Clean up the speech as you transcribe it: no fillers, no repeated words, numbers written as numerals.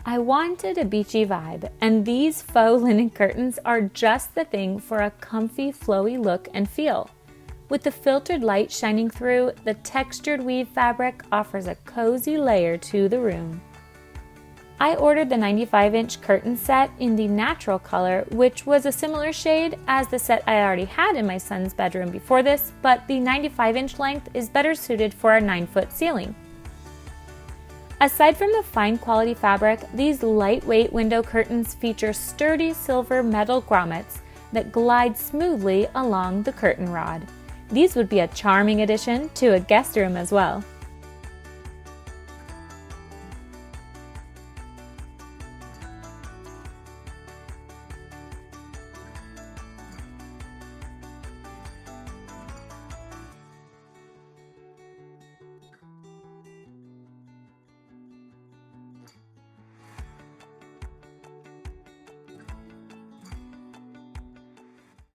I wanted a beachy vibe, and these faux linen curtains are just the thing for a comfy, flowy look and feel. With the filtered light shining through, the textured weave fabric offers a cozy layer to the room. I ordered the 95-inch curtain set in the natural color, which was a similar shade as the set I already had in my son's bedroom before this, but the 95-inch length is better suited for a 9-foot ceiling. Aside from the fine quality fabric, these lightweight window curtains feature sturdy silver metal grommets that glide smoothly along the curtain rod. These would be a charming addition to a guest room as well.